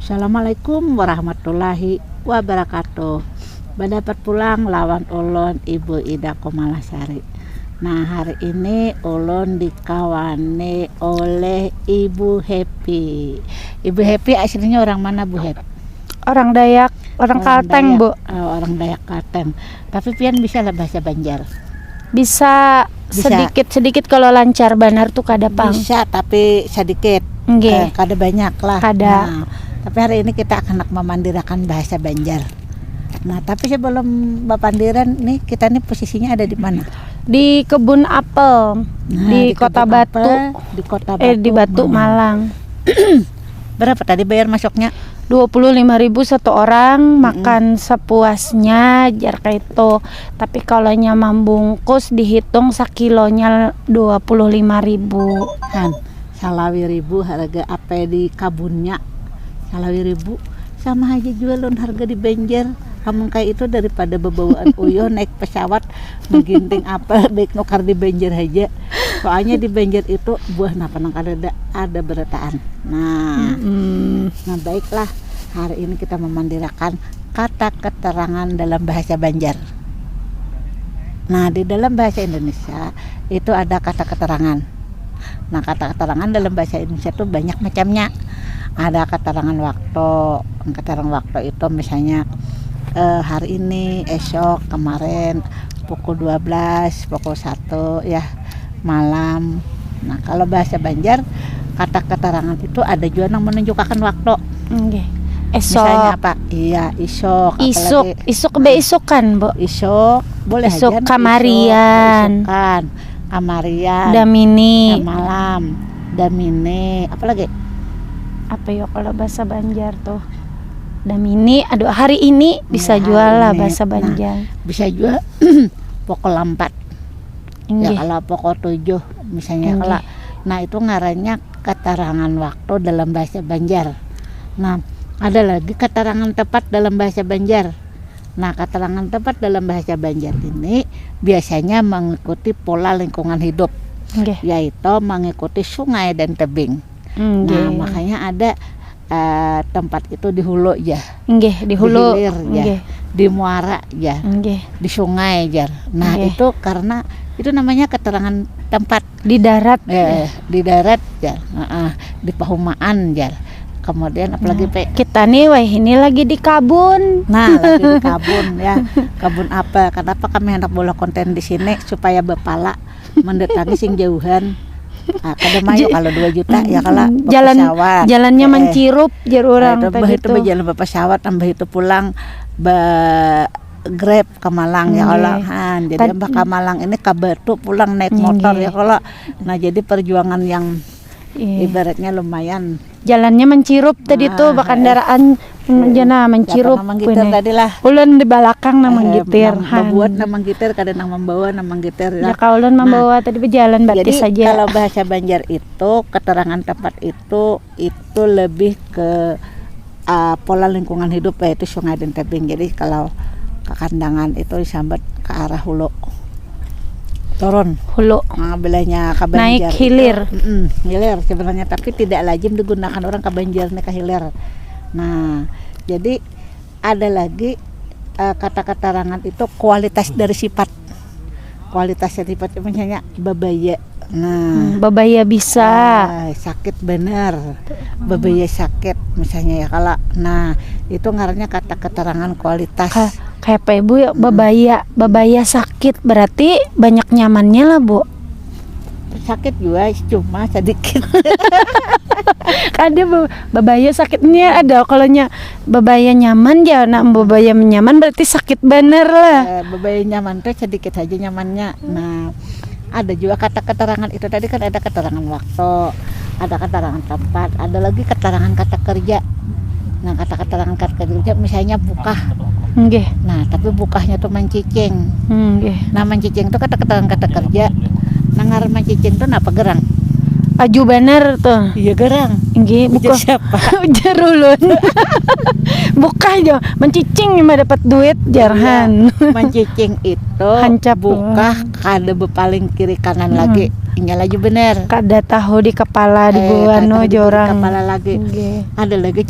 Assalamualaikum warahmatullahi wabarakatuh. Berdapat pulang lawan ulun Ibu Ida Komalasari. Nah, hari ini ulun dikawani oleh Ibu Happy. Ibu Happy aslinya orang mana, Bu Happy? Orang Dayak, orang Kalteng, Bu. Orang Dayak Kalteng. Tapi pian bisa lah bahasa Banjar. Bisa sedikit kalau lancar benar tuh kada pang. Bisa tapi sedikit. Nggih. Kada banyak lah. Kada. Nah, tapi hari ini kita akan memandirakan bahasa Banjar. Nah, tapi sebelum bapandiran nih, kita nih posisinya ada di mana? Di kebun apel, Nah, di Kota kebun Batu. apel, di Kota Batu. Di Batu Malang. Berapa tadi bayar masuknya? 25.000 satu orang, makan sepuasnya jar kaito. Tapi kalau nyamam bungkus dihitung sakilonya 25.000. Han, salawi ribu harga apa di kabunnya? Salawi ribu sama aja jualun harga di Banjar. Kamu kayak itu daripada bebawaan uyo naik pesawat mengginting apa baik nukar di Banjar aja. Soalnya di Banjar itu buah napa nang ada berataan. Nah, baiklah, hari ini kita memandirakan kata keterangan dalam bahasa Banjar. Nah, di dalam bahasa Indonesia itu ada kata keterangan. Nah, kata keterangan dalam bahasa Indonesia itu banyak macamnya. Ada keterangan waktu. Keterangan waktu itu misalnya hari ini, esok, kemarin, pukul 12, pukul 1 ya, malam. Nah, kalau bahasa Banjar kata keterangan itu ada juga yang menunjukkan waktu. Nggih. Esok. Misalnya apa? Iya, isok. Isuk isokan, Bu. Isok, boleh Isuk aja. kamarian. Isokan, kamarian. Damini. Malam. Damini. Apalagi? Apa ya kalau bahasa Banjar tuh? Damini, aduh hari ini bisa Ya, jual lah ini. bahasa Nah, Banjar. bisa juga pokok 4 ya, Nggih. kalau pokok 7 misalnya. Nggih. Kalau nah itu ngarannya keterangan waktu dalam bahasa Banjar. Nah, ada lagi keterangan tepat dalam bahasa Banjar. Nah, keterangan tepat dalam bahasa Banjar ini biasanya mengikuti pola lingkungan hidup, Nggih. yaitu mengikuti sungai dan tebing. Nah, Nggih. makanya ada tempat itu di hulu ya, Nggih, di hulu. hilir ya, Nggih. di muara ya, Nggih. di sungai jar. Nah, Nggih. itu karena itu namanya keterangan tempat Di darat. di darat jar, di perumahan jar. Kemudian apalagi Kita nih wah ini lagi di kabun. nah lagi di kabun ya, kabun apa? Kenapa kami hendak bola konten di sini supaya bepala mendatangi sing jauhan. Kada mayu kalau 2 juta ya kalau pesawat. Jalannya mencirup jar orang tadi itu. jalan pesawat, tambah itu pulang Grab ke Malang ya kalau jadi mbak ke Malang ini ke Batu pulang naik motor ya kalau. Nah, jadi perjuangan yang ibaratnya lumayan. Jalannya mencirup tadi tuh kendaraan jana mencirup. Namang gitar tadi lah. Ulun di belakang namang gitir. Membuat namang gitar, kadang membawa namang gitar Ya kalau ulun membawa tadi berjalan batis jadi saja. kalau bahasa Banjar itu keterangan tempat itu lebih ke pola lingkungan hidup, yaitu sungai dan tebing. Jadi kalau ke kandangan itu disambat ke arah hulu, turun Hulu. bilanya ke Banjar Naik hilir. Hilir sebenarnya, tapi tidak lazim digunakan orang ke Banjar nih, ke hilir. Nah, jadi ada lagi kata keterangan itu kualitas dari sifat. Kualitas dari sifat misalnya babaya. Nah, Babaya bisa. Sakit benar, babaya sakit misalnya ya kalau. Nah, itu ngarannya kata keterangan kualitas. Kayak apa Ibu ya, babaya sakit berarti banyak nyamannya lah, Bu. Sakit juga cuma sedikit. Ada babaya sakitnya ada, kalau babaya nyaman ya, nak babaya nyaman berarti sakit bener lah. Babaya nyaman tuh sedikit aja nyamannya. Nah, ada juga kata keterangan itu tadi kan, ada keterangan waktu, ada keterangan tempat, ada lagi keterangan kata kerja. Nah, kata keterangan kata kerja misalnya buka. Nggih. Nah, tapi bukahnya tuh mencicing. Nggih. Nah, mencicing itu kata keterangan kata kerja. Nah, ngaran mencicing tuh napa gerang? aju bener tuh. Iya gerang. Inggih, Bejer buka siapa? jar ulun. Buka aja, mencicing mah dapat duit jarhan. Mencicing itu Hancap. buka kada bepaling kiri kanan lagi. Tinggal laju bener. Kada tahu di kepala di buan no di jorang. kepala lagi. Inggih. Ada lagi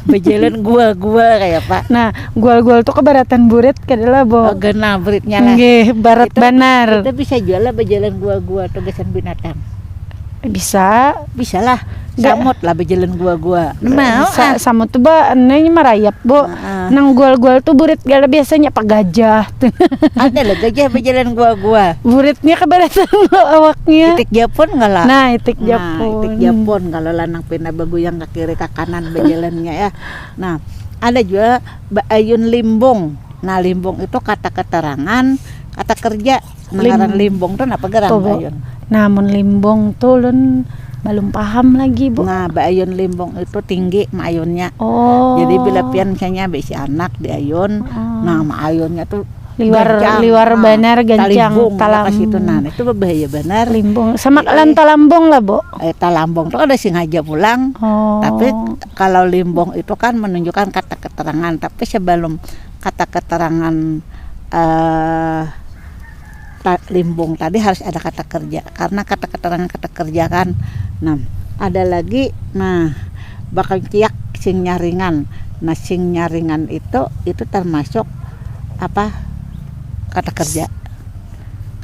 berjalan gua kayak Pak. Nah, gual-gual tuh keberatan burit kadalah bo. Gena beritnya lah. Nggih, barat Itu- banar. Kita bisa jual lah berjalan gua atau gesan binatang. Bisa. Bisa lah. Nggak. Samut lah berjalan gua. Mau ah. Sama tuh ba ane marayap, Bo. Heeh. Nang gual-gual tuh burit gala biasanya pak gajah. Ada lah gajah berjalan gua. Buritnya keberatan lo awaknya. Itik Japon nggak lah? Nah, itik Nah, Japon. itik Japon kalau lanang pindah baguyang ke kiri ke kanan berjalannya ya. Nah, ada juga ayun limbung. Nah, limbung itu kata keterangan, kata kerja. Nangaran limbung tuh apa gerang Tuh, Bu. ayun? Namun limbong tuh lun belum paham lagi, Bu. Nah, ayun limbung itu tinggi ma ayunnya. Oh. Jadi bila pian misalnya besi anak di ayun, nah ma ayunnya tuh liwar gancang. banar gancang Talambung talam. itu nah itu berbahaya benar. Limbong sama lan talambong lah, Bu. Talambung tuh ada sengaja pulang. Oh. Tapi kalau limbong itu kan menunjukkan kata keterangan, tapi sebelum kata keterangan limbung tadi harus ada kata kerja, karena kata keterangan kata kerja kan. Nah, ada lagi bakal ciak sing nyaringan. Nah, sing nyaringan itu termasuk apa? Kata kerja.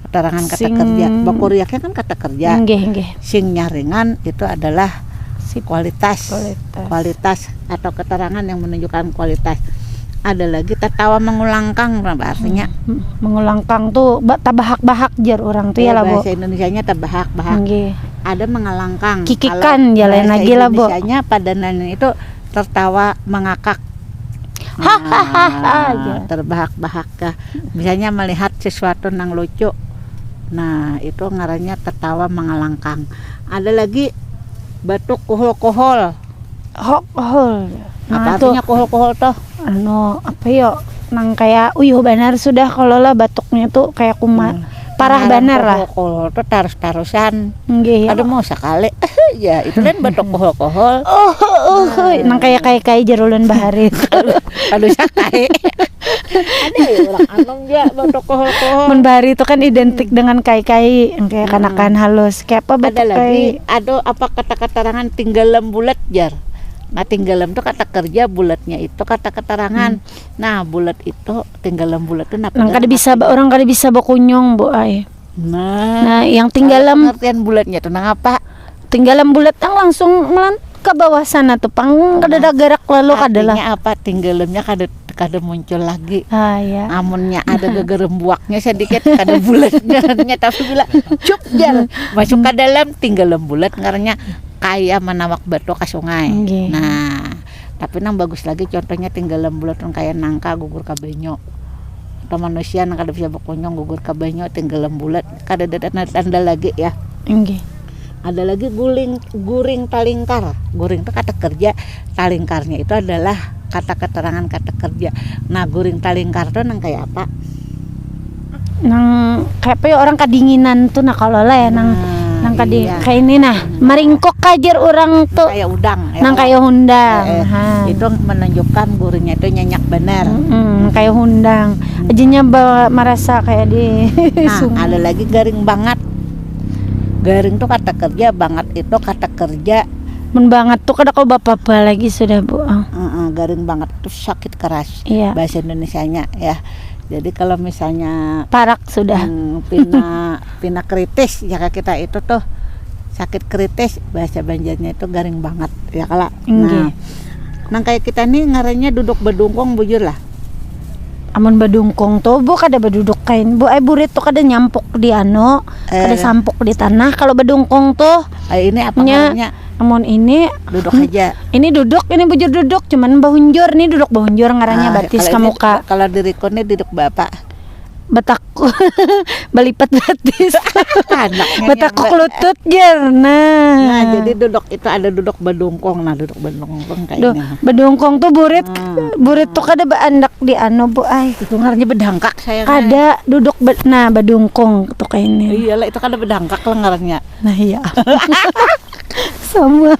Keterangan kata Sing- kerja. Bakuriaknya kan kata kerja. Nggih. Sing nyaringan itu adalah kualitas atau keterangan yang menunjukkan kualitas. Ada lagi tertawa mengulangkang, apa artinya? Mengulangkang tuh tabahak-bahak jar orang tuh ya lah, Bu. Bahasa Indonesianya terbahak-bahak. Nggih. Ada mengalangkang. Kikikan, Kalau jalan bahasa lagi lah, Bu. Indonesianya padanannya itu tertawa mengakak. Hahaha. Terbahak-bahak kah. Misalnya melihat sesuatu yang lucu. Nah, itu ngarannya tertawa mengalangkang. Ada lagi batuk kuhul-kuhul. Hol. Apa Nah, tuh artinya kuhul-kuhul tuh? apa yo nang kayak uyuh banar sudah kalau lah batuknya tuh kayak parah banar lah. Kuhul tuh tarus-tarusan. Nggih. Ada mau sekali. Ya, itu kan batuk kuhul-kuhul. Nang kayak jarulun bahari. Aduh sakai. Ada ya orang anong juga batuk kuhul-kuhul. Mun bahari itu kan identik dengan kai-kai yang kayak kanakan halus. Kayak apa Ada batuk lagi, kai? ada apa kata keterangan tinggalan bulat jar. Nah, tinggalan itu kata kerja, bulatnya itu kata keterangan. Nah, bulat itu tinggalan bulat itu Nang kada bisa orang kada bisa bakunyong, Bu ay. Nah, Nah, yang tinggalan pengertian bulatnya itu nang apa? bulat ang langsung melan ke bawah sana tuh pang kada ada gerak lalu kada lah. Artinya apa? Tinggalannya kada muncul lagi. Ah ya. Amunnya ada gegerembuaknya sedikit kada bulatnya tapi bila cup jar masuk ke dalam tinggalan bulat karena kayak menawak batu ke sungai. Nggih. Nah, tapi nang bagus lagi contohnya tinggalan bulat yang kayak nangka gugur ka benyo. Atau manusia nang kada bisa bakunyong gugur ka benyo tinggalan bulat kada ada tanda lagi ya. Nggih. Ada lagi guring talingkar. Guring itu kata kerja, talingkarnya itu adalah kata keterangan kata kerja. Nah, guring talingkar itu nang kayak apa? Nang kayak apa ya orang kedinginan tuh nah kalau lah ya nang iya. kayak ini nah maringkok kajar orang tuh Kayak udang ya. nang kayak hundang. Itu menunjukkan guringnya itu nyenyak benar. Kayak hundang. Ajinya merasa kayak di Nah, sungai. ada lagi garing banget. Garing tuh kata kerja, banget itu kata kerja. Men banget tuh kada kau bapak lagi sudah, Bu. Garing banget itu sakit keras. Iya. Bahasa Indonesianya ya. Jadi kalau misalnya Parak sudah. pina kritis ya kita itu tuh sakit kritis, bahasa Banjarnya itu garing banget ya kala. Nggih. Nah kayak kita nih ngarannya duduk bedungkong bujur lah. Amun badungkong tuh Bu kada baduduk kain. Bu burit tuh kada nyampuk di kada sampuk di tanah. Kalau badungkong tuh Ini apa nya, ngarannya? amun ini Duduk aja. ini bujur duduk cuman bahunjur nih duduk bahunjur ngarannya batis kalau ini, kamuka. Kalau dirikonnya duduk bapak. Batak balipat batis. Anaknya Batakuk lutut jar. Nah, jadi duduk itu ada duduk bedungkong. Nah, duduk bedungkong kayak ini. bedungkong tuh burit tuh kada baandak di Bu ay. Itu ngarannya bedangkak saya. Kada duduk bedungkong tuh kayak ini. Iyalah itu kada bedangkak lah ngarannya. Nah iya. Sama.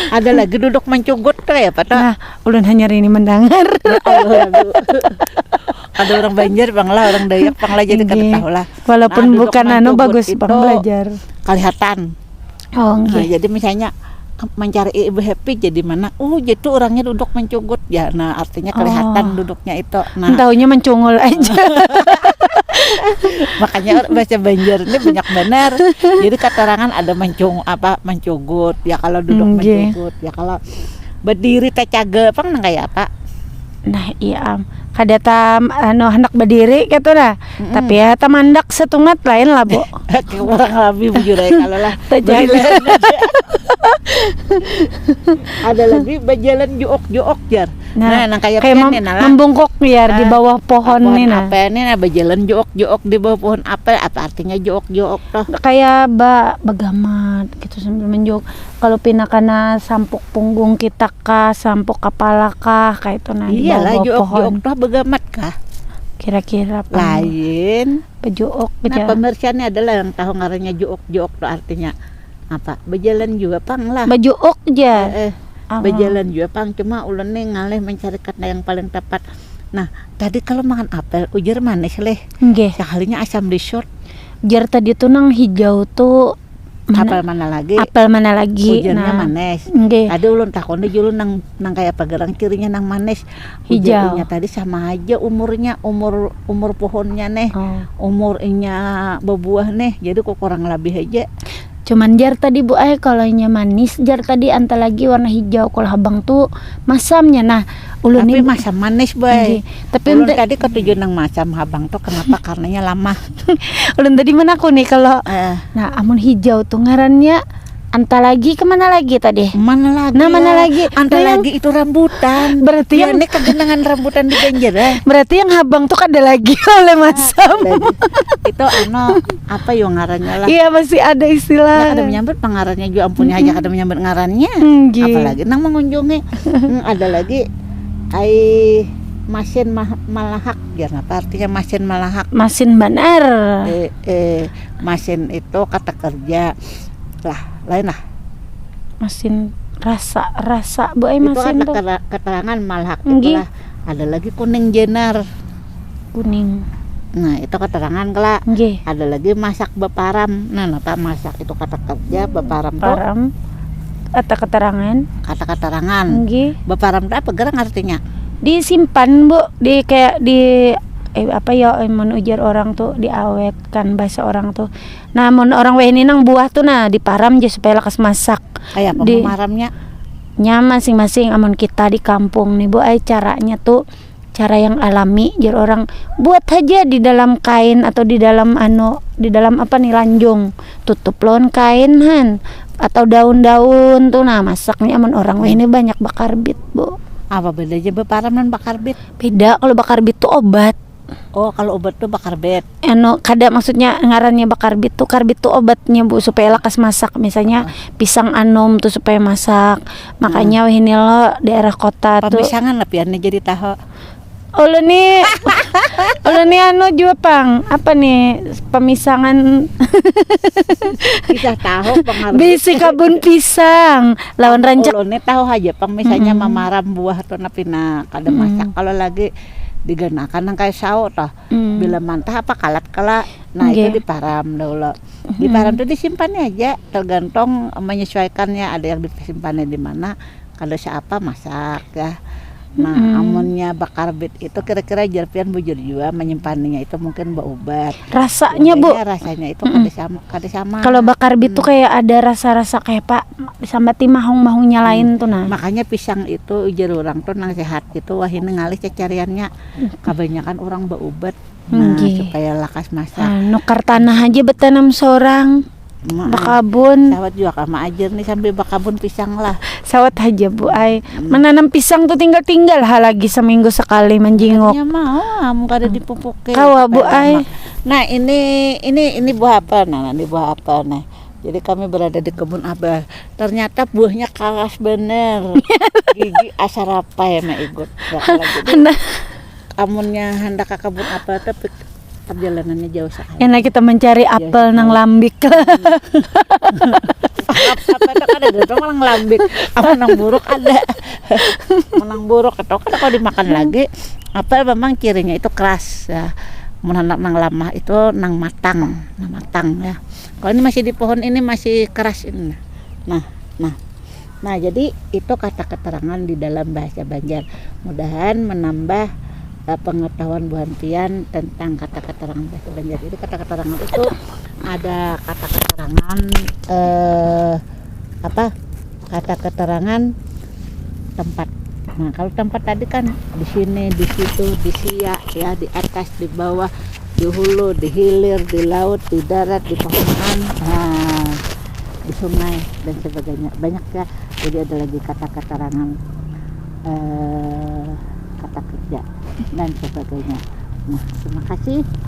Ada lagi duduk mencugut tuh ya Pak. Nah, ulun hanya ini mendengar. Aduh. Ada orang Banjar Bangla, orang Dayak Bangla jadi kada Nggih. tahu lah. Walaupun Nah, duduk bukan anu mencugut bagus itu Bang belajar. Kelihatan. Oh, Nah, nggih. jadi misalnya mencari ibu happy jadi mana? Jadi orangnya duduk mencugut ya. Nah, artinya kelihatan duduknya itu. Nah, Taunya mencungul aja. makanya bahasa Banjar ini banyak benar. Jadi keterangan ada mencugut ya kalau duduk Nggih. mencugut ya kalau berdiri teh cage pang kayak apa? Nah, iya kada tam anu hendak berdiri gitu lah. Tapi ya tamandak setungat lain lah, Bu. Kurang lebih bujur ya kalau lah. Terjaga. Ada lagi berjalan juok jar. Nah, kayak pian nah lah. membungkuk biar di bawah pohon nih nah. Apa ini nah berjalan juok di bawah pohon apel apa artinya juok toh? Kayak begamat gitu sambil menjog. Kalau pina kana sampuk punggung kita kah, sampuk kepala kah, kayak itu nah di Iyalah bawah pohon. juok toh begamat kah? Kira-kira apa? Lain. Bejuok Nah, gitu. pemirsa adalah yang tahu ngarannya juok tuh artinya apa? Berjalan juga pang lah. Bejuok aja. Berjalan juga pang cuma ulun nih ngalih mencari kata yang paling tepat. Nah, tadi kalau makan apel ujar manis leh. Nggih. Sekalinya asam disort. Jar tadi tuh nang hijau tuh Apel mana lagi? apel mana lagi? Ujarnya Nah, manis. nggih. Tadi ulun takone julun nang kayak pagarang kirinya nang manis. Hijau. Ujarnya tadi sama aja umurnya umur pohonnya nih. Oh. Umurnya berbuah nih. Jadi kok kurang lebih aja. Cuman jar tadi Bu kalau nya manis, jar tadi anta lagi warna hijau. Kalau habang tuh masamnya. Nah, ulun Tapi ini masam manis boy. Nggih. Tapi Ulun ente- tadi ketujuh nang masam habang tuh kenapa? Karenanya lama. ulun tadi mana aku nih kalau nah amun hijau tuh ngarannya anta lagi kemana lagi tadi? Mana lagi? Nah, mana ya? lagi? Anta Nah, lagi itu rambutan. Berarti Ya, yang ini kegenangan rambutan di Banjar ya. berarti yang habang tuh kada lagi oleh masam. Itu apa yang ngarannya lah. Iya masih ada Ya, istilah. kada menyambut pengarannya juga ampunnya aja kada menyambut ngarannya. Nggih. Apalagi nang mengunjungi. Ada lagi masin malahak ya apa artinya masin malahak. Masin benar. Masin itu kata kerja lah lain lah. Masin rasa Bu Itu masin ada tuh keterangan malahak Nggih. itulah. Ada lagi kuning jenar. kuning. Nah itu keterangan kelak. Nggih. Ada lagi masak beparam. Nah nata masak itu kata kerja beparam tuh Param atau keterangan. kata keterangan. Nggih. Beparam itu apa gerang artinya? Disimpan Bu di kayak di apa ya mun ujar orang tuh diawetkan bahasa orang tuh. Nah mun orang weh ini nang buah tuh nah diparam aja supaya lekas masak. Kayak apa Di- pemaramnya? Nya masing-masing amun kita di kampung nih Bu caranya tuh cara yang alami jar orang buat aja di dalam kain atau di dalam di dalam apa nih lanjung tutup lon kain han atau daun-daun tuh nah masaknya amun orang weh ini banyak bakar bit Bu. Apa bedanya beparam dan bakar bet? Beda kalau bakar bit tuh obat. Oh kalau obat tuh bakar bet. Kada maksudnya ngarannya bakar bit tuh obatnya Bu supaya lekas masak misalnya pisang anom tuh supaya masak makanya weh ini lo daerah kota tuh Pemisangan lah piannya jadi tahu. ulun nih juga pang apa nih pemisangan Bisa tahu pengaruh. bisi kabun pisang lawan rancak Ulun tahu aja pang misalnya mamaram buah tuh napi na kada masak kalau lagi digunakan nang kayak sawo toh. Bila mantah apa kalat kala. Nah itu Nggih. diparam dulu. Diparam tuh disimpannya aja tergantung menyesuaikannya ada yang disimpannya di mana. Kalau siapa masak ya. Nah, amunnya bakar bit itu kira-kira jarpian bujur juga menyimpannya itu mungkin berobat. rasanya Bu Biasanya rasanya itu kada sama. kalau bakar bit tuh kayak ada rasa-rasa kayak Pak sama mahung-mahungnya lain tuh nah Makanya pisang itu ujar orang tuh nang sehat gitu wah ini ngalih cecariannya kebanyakan orang berobat. Nah, Nggih. supaya lakas masak. nukar tanah aja betanam seorang bakabun Sawat juga kama ajar nih sambil bakabun pisang lah. sawat aja Bu menanam pisang tuh tinggal lagi seminggu sekali menjinguk Ya mau, kamu kada dipupukin. Kawa, Bu, supaya ai. lama. Nah ini buah apa? Nah ini buah apa nih? Jadi kami berada di kebun apel. Ternyata buahnya kalas bener. Gigi asar apa ya mak ikut. Jadi Nah, amunnya hendak ke kebun apel tapi perjalanannya jauh sekali. Enak kita mencari apel nang lambik. Apa itu kan ada itu malang lambik, apa nang buruk ada. Menang buruk atau kan kalau dimakan lagi apel memang cirinya itu keras ya. Menanak nang lama itu nang matang ya. Kalau ini masih di pohon ini masih keras ini. Nah, jadi itu kata keterangan di dalam bahasa Banjar. Mudahan menambah pengetahuan Bu Hantian tentang kata keterangan bahasa Banjar. Jadi kata keterangan itu ada kata keterangan kata keterangan tempat. Nah, kalau tempat tadi kan di sini, di situ, di siak ya, di atas, di bawah, di hulu, di hilir, di laut, di darat, di pegunungan, di sungai dan sebagainya. Banyak ya. Jadi ada lagi kata keterangan kata kerja dan sebagainya. Nah, terima kasih.